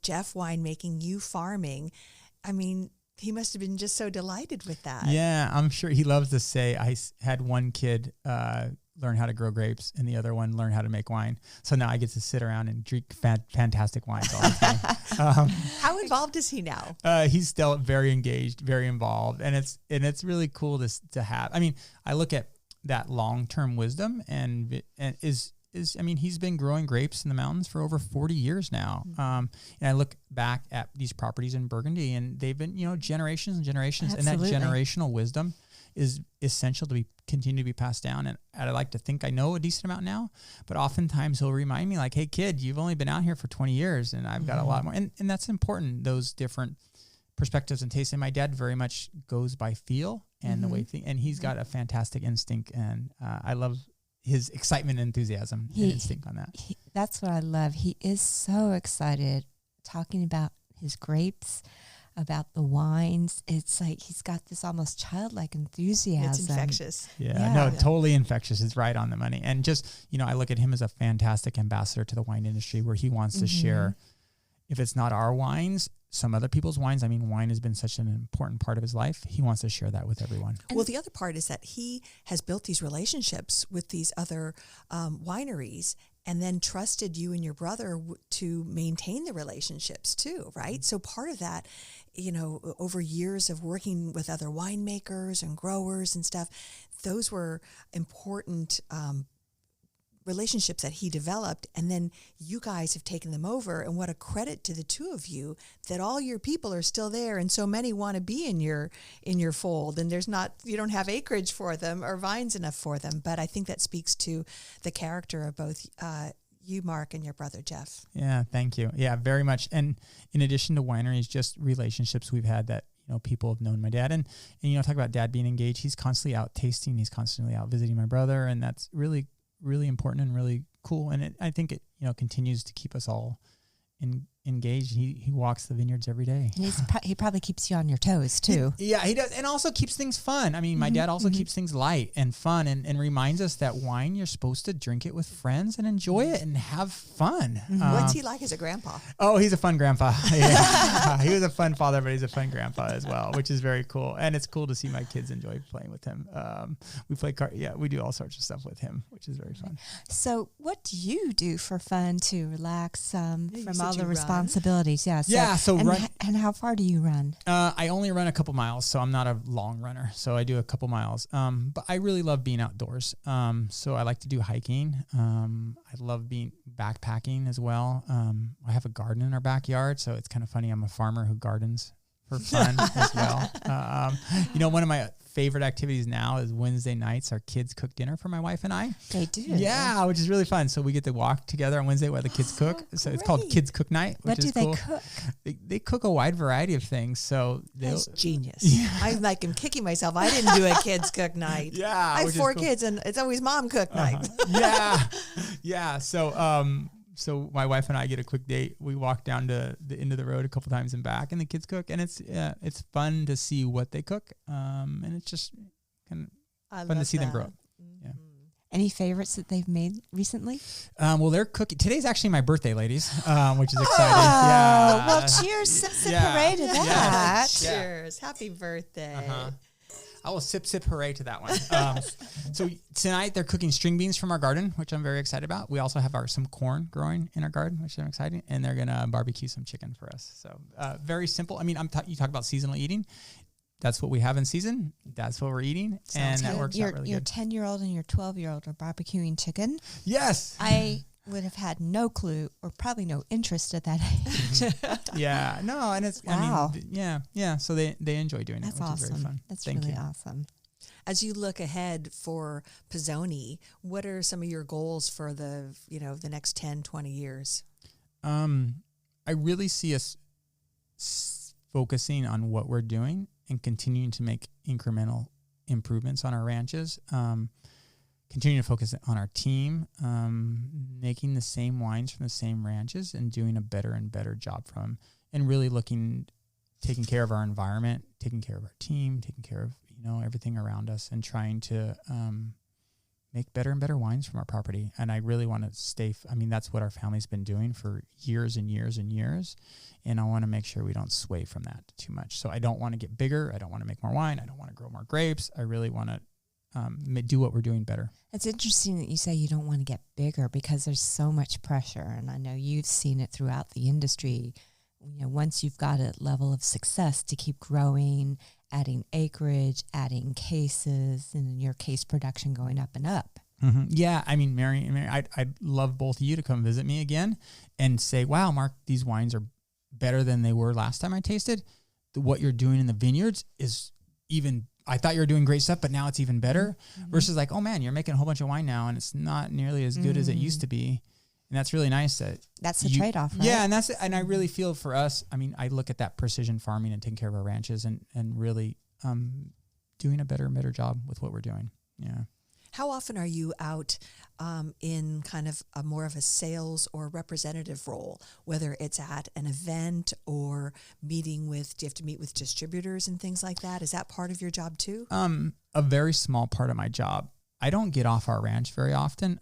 Jeff winemaking, you farming. He must have been just so delighted with that.
Yeah, I'm sure he loves to say, I had one kid learn how to grow grapes and the other one learn how to make wine. So now I get to sit around and drink fantastic wines all the time.
How involved is he now?
He's still very engaged, very involved, and it's really cool to have. I look at that long-term wisdom and he's been growing grapes in the mountains for over 40 years now. And I look back at these properties in Burgundy, and they've been, generations and generations.
Absolutely.
And that generational wisdom is essential to continue to be passed down. And I like to think I know a decent amount now, but oftentimes he'll remind me like, hey kid, you've only been out here for 20 years and I've got a lot more. And that's important. Those different perspectives and tastes. And my dad very much goes by feel and the way and he's got a fantastic instinct, and I love his excitement and enthusiasm and instinct on that.
That's what I love. He is so excited talking about his grapes, about the wines. It's like he's got this almost childlike enthusiasm.
It's infectious.
No, totally infectious. It's right on the money. And just, I look at him as a fantastic ambassador to the wine industry, where he wants to share, if it's not our wines, some other people's wines. I mean, wine has been such an important part of his life. He wants to share that with everyone.
Well, the other part is that he has built these relationships with these other wineries, and then trusted you and your brother to maintain the relationships too, right? So part of that, over years of working with other winemakers and growers and stuff, those were important relationships that he developed, and then you guys have taken them over. And what a credit to the two of you that all your people are still there, and so many want to be in your fold, and you don't have acreage for them or vines enough for them. But I think that speaks to the character of both you, Mark, and your brother Jeff.
Yeah, thank you. Yeah, very much. And in addition to wineries, just relationships we've had that people have known my dad, and talk about dad being engaged. He's constantly out tasting. He's constantly out visiting my brother, and that's really, really important and really cool. And I think it continues to keep us all engaged. He walks the vineyards every day.
And he probably keeps you on your toes too.
He does, and also keeps things fun. I mean, my dad also keeps things light and fun, and reminds us that wine, you're supposed to drink it with friends and enjoy it and have fun.
What's he like as a grandpa?
Oh, he's a fun grandpa. Yeah. He was a fun father, but he's a fun grandpa as well, which is very cool. And it's cool to see my kids enjoy playing with him. We play we do all sorts of stuff with him, which is very fun.
So what do you do for fun to relax from all the responsibilities? And how far do you run?
I only run a couple miles, so I'm not a long runner. So I do a couple miles. But I really love being outdoors. So I like to do hiking. I love being backpacking as well. I have a garden in our backyard, so it's kind of funny. I'm a farmer who gardens for fun as well. One of my favorite activities now is Wednesday nights. Our kids cook dinner for my wife and I.
They do.
Yeah, which is really fun. So we get to walk together on Wednesday while the kids cook. So it's called Kids Cook Night.
What do they cook?
They cook a wide variety of things. So
that's genius. Yeah. I'm kicking myself. I didn't do a kids cook night.
Yeah,
I have 4 kids, and it's always mom cook night.
Yeah. So my wife and I get a quick date. We walk down to the end of the road a couple times and back, and the kids cook, and it's fun to see what they cook. And it's just kind of fun to see them grow up. Mm-hmm. Yeah.
Any favorites that they've made recently?
Well, they're cooking. Today's actually my birthday, ladies, which is exciting.
Oh, well, cheers, sip, hooray to that.
Cheers. Happy birthday.
I will sip, hooray to that one. So tonight they're cooking string beans from our garden, which I'm very excited about. We also have some corn growing in our garden, which I'm excited. And they're going to barbecue some chicken for us. So very simple. I mean, you talk about seasonal eating. That's what we have in season. That's what we're eating. That works out really good. Your
10-year-old and your 12-year-old are barbecuing chicken.
Yes.
I would have had no clue or probably no interest at that age.
Yeah. No, and it's,
wow.
I mean, yeah. So they enjoy doing
That's
it, which
awesome.
is very fun.
That's
Thank
really
you.
awesome.
As you look ahead for Pisoni, what are some of your goals for the next 10, 20 years?
I really see us focusing on what we're doing and continuing to make incremental improvements on our ranches. Continuing to focus on our team, making the same wines from the same ranches and doing a better and better job from them, and really taking care of our environment, taking care of our team, taking care of everything around us, and trying to make better and better wines from our property. And I really want to stay. That's what our family's been doing for years and years and years, and I want to make sure we don't sway from that too much. So I don't want to get bigger. I don't want to make more wine. I don't want to grow more grapes. I really want to do what we're doing better.
It's interesting that you say you don't want to get bigger, because there's so much pressure, and I know you've seen it throughout the industry. Once you've got a level of success, to keep growing, adding acreage, adding cases, and in your case, production going up and up.
Mm-hmm. Yeah, I mean, Mary, I'd love both of you to come visit me again and say, wow, Mark, these wines are better than they were last time I tasted. What you're doing in the vineyards is even, I thought you were doing great stuff, but now it's even better. Mm-hmm. Versus like, oh man, you're making a whole bunch of wine now and it's not nearly as good as it used to be. And that's really nice that
that's the trade-off, right?
Yeah, and I really feel for us, I mean, I look at that precision farming and taking care of our ranches and really doing a better and better job with what we're doing. Yeah.
How often are you out in kind of a more of a sales or representative role, whether it's at an event or do you have to meet with distributors and things like that? Is that part of your job too?
A very small part of my job. I don't get off our ranch very often.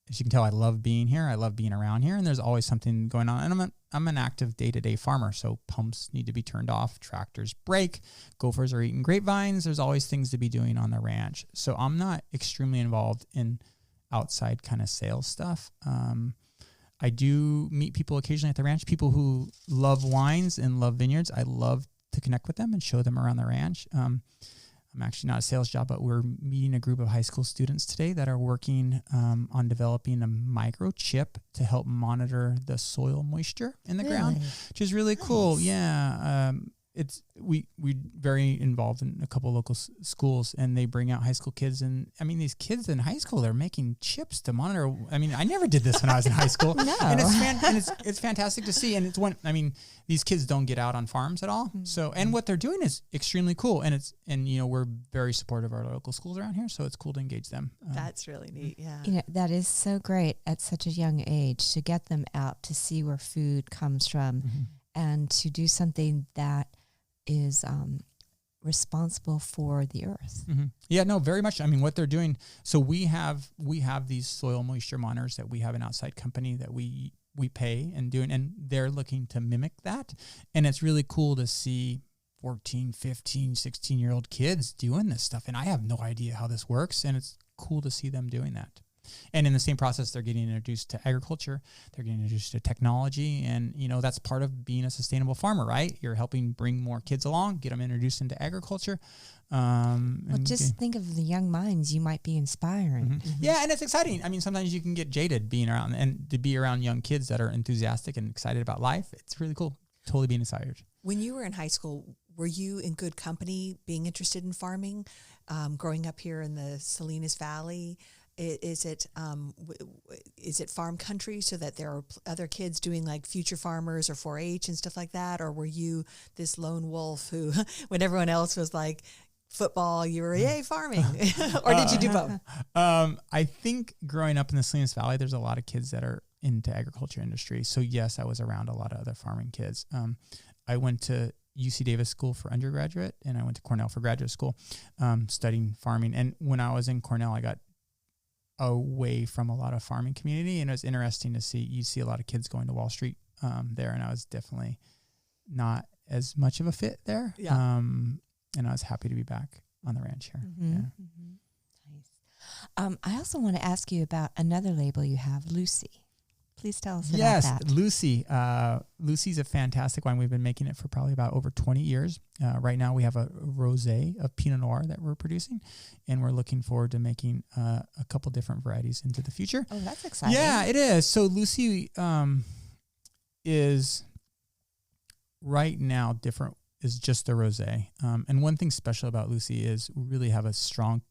As you can tell, I love being here. I love being around here, and there's always something going on. And I'm an active day-to-day farmer, so pumps need to be turned off, tractors break, gophers are eating grapevines. There's always things to be doing on the ranch. So I'm not extremely involved in outside kind of sales stuff. I do meet people occasionally at the ranch, people who love wines and love vineyards. I love to connect with them and show them around the ranch. I'm actually not a sales job, but we're meeting a group of high school students today that are working on developing a microchip to help monitor the soil moisture in the ground, which is really cool. Yeah. We very involved in a couple of local schools, and they bring out high school kids. And I mean, these kids in high school, they're making chips to monitor. I mean, I never did this when I was in high school.
No.
And it's fantastic to see. And these kids don't get out on farms at all. Mm-hmm. So, and what they're doing is extremely cool. And we're very supportive of our local schools around here. So it's cool to engage them.
That's really neat. Yeah.
That is so great at such a young age to get them out to see where food comes from and to do something that is responsible for the earth.
Mm-hmm. Yeah, no, very much. I mean, what they're doing. So we have these soil moisture monitors that we have an outside company that we pay and doing, and they're looking to mimic that. And it's really cool to see 14, 15, 16-year-old kids doing this stuff. And I have no idea how this works. And it's cool to see them doing that. And in the same process, they're getting introduced to agriculture. They're getting introduced to technology. And, that's part of being a sustainable farmer, right? You're helping bring more kids along, get them introduced into agriculture.
Think of the young minds you might be inspiring.
Mm-hmm. Mm-hmm. Yeah, and it's exciting. I mean, sometimes you can get jaded being around, and to be around young kids that are enthusiastic and excited about life, it's really cool. Totally being inspired.
When you were in high school, were you in good company being interested in farming? Growing up here in the Salinas Valley, is it farm country so that there are other kids doing like future farmers or 4-H and stuff like that? Or were you this lone wolf who, when everyone else was like football, you were, yay, farming? Or did you do both?
I think growing up in the Salinas Valley, there's a lot of kids that are into agriculture industry. So yes, I was around a lot of other farming kids. I went to UC Davis School for undergraduate, and I went to Cornell for graduate school, studying farming. And when I was in Cornell, I got away from a lot of farming community, and it was interesting to see a lot of kids going to Wall Street there, and I was definitely not as much of a fit there. Yeah. And I was happy to be back on the ranch here. Mm-hmm. Yeah.
Mm-hmm. Nice. I also want to ask you about another label you have, Lucy. Please tell us about that.
Yes, Lucy. Lucy's a fantastic wine. We've been making it for probably about over 20 years. Right now we have a rosé of Pinot Noir that we're producing, and we're looking forward to making a couple different varieties into the future.
Oh, that's exciting.
Yeah, it is. So Lucy is right now different, is just the rosé. And one thing special about Lucy is we really have a strong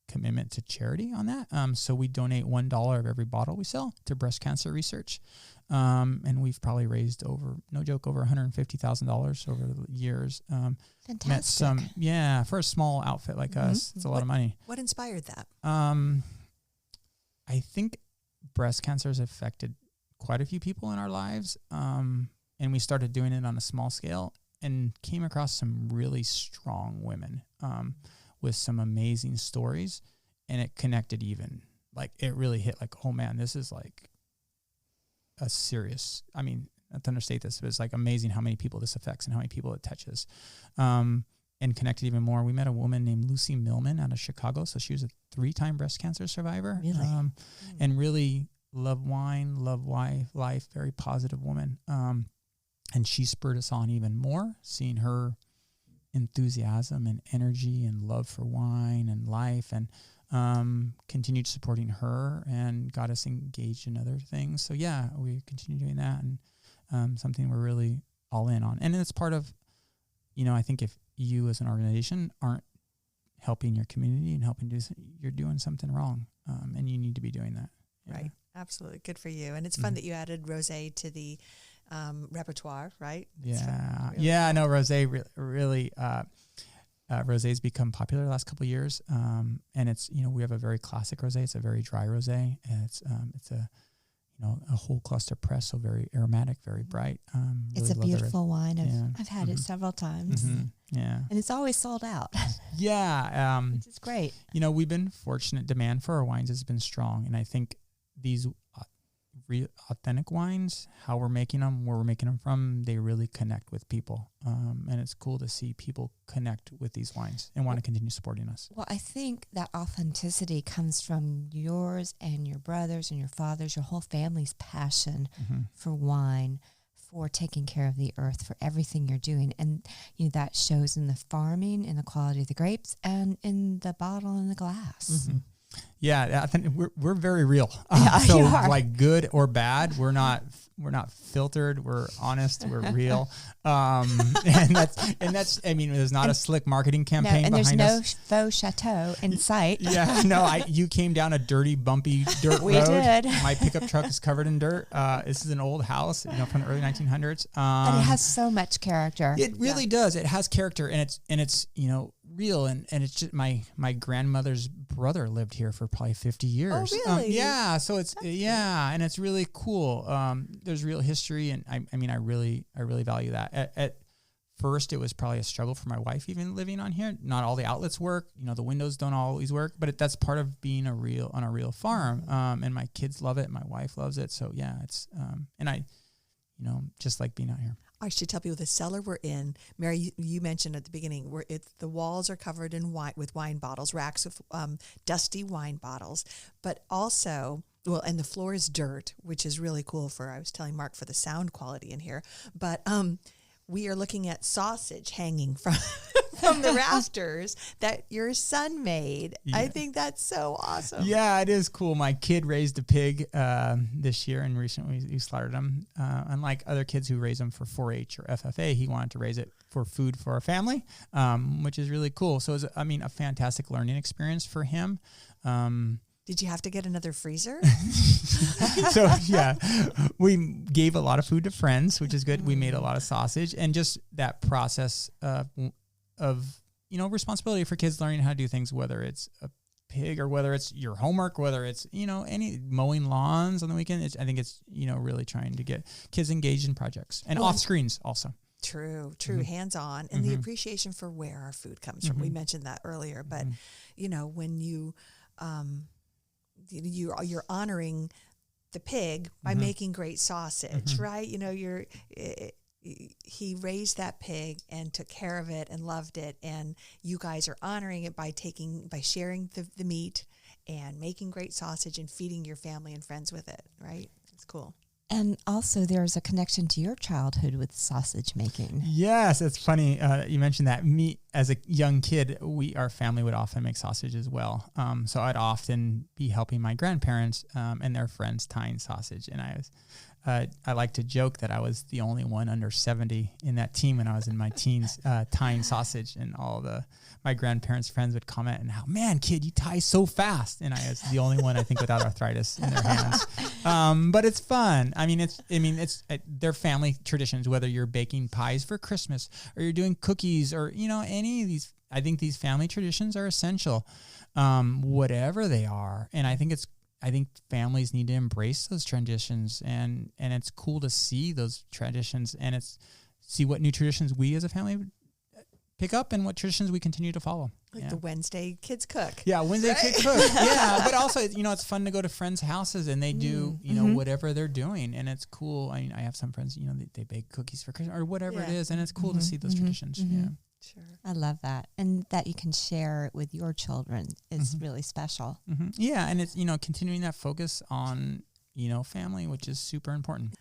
commitment to charity on that. So we donate $1 of every bottle we sell to breast cancer research. And we've probably raised over $150,000 over the years.
Fantastic.
For a small outfit like us, it's a lot of money.
What inspired that?
I think breast cancer has affected quite a few people in our lives. And we started doing it on a small scale and came across some really strong women, with some amazing stories, and it connected it really hit like, oh man, this is like a serious, I mean, not to understate this, but it's like amazing how many people this affects and how many people it touches, and connected even more. We met a woman named Lucy Millman out of Chicago. So she was a 3-time breast cancer survivor,
really?
And really loved wine, loved life, very positive woman. And she spurred us on even more, seeing her enthusiasm and energy and love for wine and life, and continued supporting her and got us engaged in other things. So yeah, we continue doing that, and something we're really all in on. And it's part of, I think if you as an organization aren't helping your community and helping you're doing something wrong, and you need to be doing that.
Yeah. Right. Absolutely. Good for you. And it's fun that you added rosé to the repertoire, right?
Yeah.
Really
Yeah, no, rosé really, rosé's become popular the last couple of years. And it's, we have a very classic rosé. It's a very dry rosé. And it's a, a whole cluster press, so very aromatic, very bright.
It's a beautiful wine. I've had it several times.
Yeah.
And it's always sold out.
Yeah.
Which is great.
We've been fortunate. Demand for our wines has been strong. And I think these real authentic wines, how we're making them, where we're making them from, they really connect with people. And it's cool to see people connect with these wines and want to continue supporting us.
Well, I think that authenticity comes from yours and your brothers and your fathers, your whole family's passion for wine, for taking care of the earth, for everything you're doing. And that shows in the farming, in the quality of the grapes, and in the bottle and the glass.
Yeah, I think we're very real.
Yeah,
so
you are.
like good or bad, we're not filtered. We're honest. We're real. And that's. I mean, there's not a slick marketing campaign
and
behind
there's
us.
no faux chateau in sight.
Yeah, no. You came down a dirty, bumpy dirt
We
road.
did.
My pickup truck is covered in dirt. This is an old house, from the early 1900s.
But it has so much character.
It really does. It has character, and it's real, and it's just my grandmother's brother lived here for probably 50 years.
Oh, really?
Yeah. So it's and it's really cool. There's real history, and I really value that. At first, it was probably a struggle for my wife even living on here. Not all the outlets work. The windows don't always work, but that's part of being on a real farm. And my kids love it. My wife loves it. So yeah, it's and I, just like being out here.
I should tell people the cellar we're in, Mary, you mentioned at the beginning, where the walls are covered in with wine bottles, racks of dusty wine bottles, but also, and the floor is dirt, which is really cool I was telling Mark, for the sound quality in here, but we are looking at sausage hanging from the rafters that your son made. Yeah. I think that's so awesome.
Yeah, it is cool. My kid raised a pig this year, and recently we slaughtered him. Unlike other kids who raise them for 4-H or FFA, he wanted to raise it for food for our family, which is really cool. So it was, a fantastic learning experience for him.
Did you have to get another freezer?
So yeah, we gave a lot of food to friends, which is good. We made a lot of sausage, and just that process of responsibility for kids learning how to do things, whether it's a pig or whether it's your homework, whether it's any mowing lawns on the weekend. I think it's really trying to get kids engaged in projects and off screens also.
True, hands-on, and the appreciation for where our food comes from. We mentioned that earlier, but when you're honoring the pig by making great sausage, right? He raised that pig and took care of it and loved it, and you guys are honoring it by sharing the meat and making great sausage and feeding your family and friends with it, right? It's cool.
And also there's a connection to your childhood with sausage making.
Yes, it's funny you mentioned that. Me, as a young kid, our family would often make sausage as well. So I'd often be helping my grandparents and their friends tying sausage. And I like to joke that I was the only one under 70 in that team when I was in my teens tying sausage, and my grandparents' friends would comment and how, man, kid, you tie so fast. And I was the only one, I think, without arthritis in their hands. But it's fun. It's their family traditions, whether you're baking pies for Christmas or you're doing cookies or, any of these. I think these family traditions are essential, whatever they are. And I think families need to embrace those traditions, and it's cool to see those traditions and see what new traditions we as a family pick up and what traditions we continue to follow.
Like the Wednesday kids cook.
Yeah, Wednesday kids cook. Yeah, but also, it's fun to go to friends' houses and they do, whatever they're doing, and it's cool. I have some friends, they bake cookies for Christmas or whatever it is, and it's cool to see those traditions. Yeah.
Sure. I love that. And that you can share it with your children is really special.
Yeah, and it's, continuing that focus on, family, which is super important.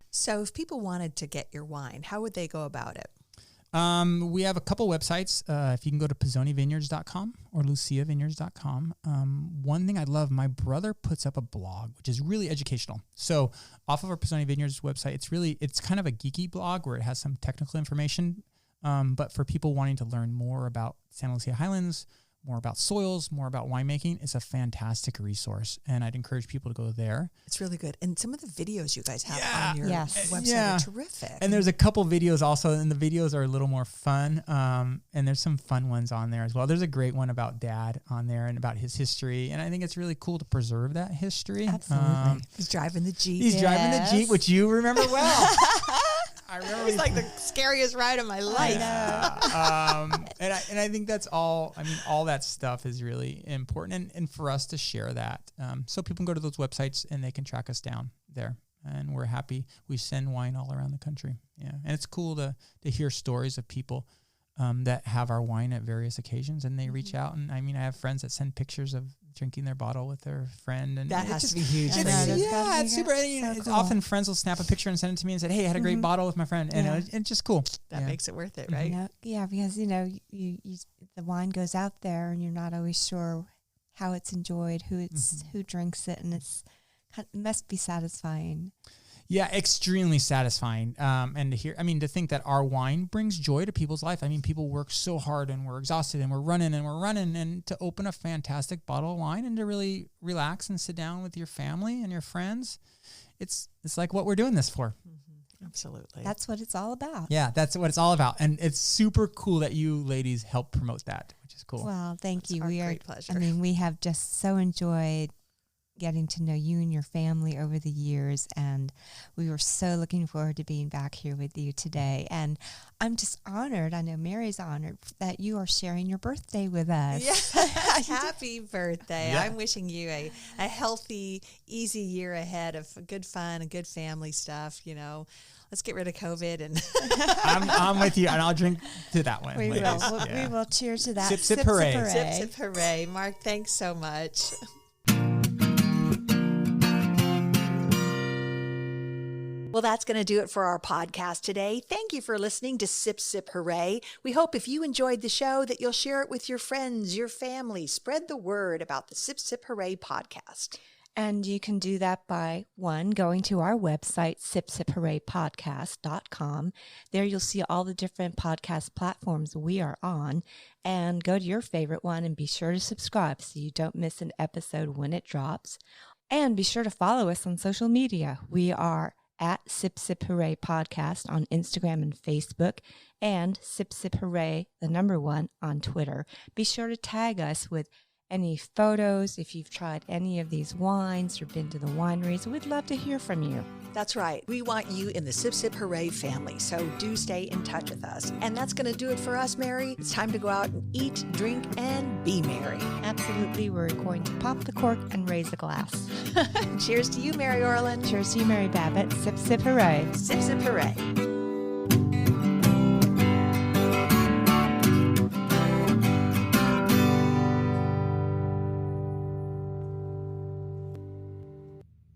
So if people wanted to get your wine, how would they go about it?
We have a couple websites. If you can go to pisonivineyards.com or luciavineyards.com. One thing I love, my brother puts up a blog, which is really educational. So off of our Pisoni Vineyards website, it's kind of a geeky blog where it has some technical information. But for people wanting to learn more about Santa Lucia Highlands, more about soils, more about winemaking, it's a fantastic resource. And I'd encourage people to go there.
It's really good. And some of the videos you guys have on your
Yes.
website are terrific.
And there's a couple videos also, and the videos are a little more fun. And there's some fun ones on there as well. There's a great one about Dad on there and about his history. And I think it's really cool to preserve that history.
Absolutely.
He's driving the Jeep.
He's driving the Jeep, which you remember well. I remember
It's like the scariest ride of my life.
And I think that's all. I mean, all that stuff is really important, and for us to share that, so people can go to those websites and they can track us down there. And we're happy. We send wine all around the country. Yeah, and it's cool to hear stories of people that have our wine at various occasions, and they reach out. And I mean, I have friends that send pictures of drinking their bottle with their friend, and
That has to be huge.
It's super. It's
cool.
often friends will snap a picture and send it to me and say, "Hey, I had a great bottle with my friend," and it's just cool.
That makes it worth it, right?
Yeah, because you the wine goes out there, and you're not always sure how it's enjoyed, who drinks it, and it must be satisfying.
Yeah, extremely satisfying. And to think that our wine brings joy to people's life. I mean, people work so hard and we're exhausted and we're running, and to open a fantastic bottle of wine and to really relax and sit down with your family and your friends, it's like what we're doing this for.
Absolutely.
That's what it's all about.
Yeah, that's what it's all about. And it's super cool that you ladies help promote that, which is cool.
Well, thank you.
Our great pleasure.
I mean, we have just so enjoyed getting to know you and your family over the years, and we were so looking forward to being back here with you today. And I'm just honored, I know Mary's honored, that you are sharing your birthday with us.
Yeah. Happy birthday.
Yeah.
I'm wishing you a healthy, easy year ahead of good fun and good family stuff. Let's get rid of COVID. And
I'm with you, and I'll drink to that one.
We
ladies.
will. We will cheers to that.
Sip, sip, hooray.
Sip, sip, hooray. Mark, thanks so much. Well, that's going to do it for our podcast today. Thank you for listening to Sip, Sip, Hooray. We hope if you enjoyed the show that you'll share it with your friends, your family. Spread the word about the Sip, Sip, Hooray podcast.
And you can do that by, one, going to our website, sipsiphooraypodcast.com. There you'll see all the different podcast platforms we are on. And go to your favorite one and be sure to subscribe so you don't miss an episode when it drops. And be sure to follow us on social media. We are at Sip Sip Hooray Podcast on Instagram and Facebook, and Sip Sip Hooray, the number 1, on Twitter. Be sure to tag us with any photos if you've tried any of these wines or been to the wineries. We'd love to hear from you.
That's right. We want you in the Sip Sip Hooray family, so do stay in touch with us. And that's going to do it for us, Mary. It's time to go out and eat, drink, and be merry.
Absolutely. We're going to pop the cork and raise a glass.
Cheers to you, Mary Orland.
Cheers to you, Mary Babbitt. Sip Sip Hooray.
Sip Sip Hooray.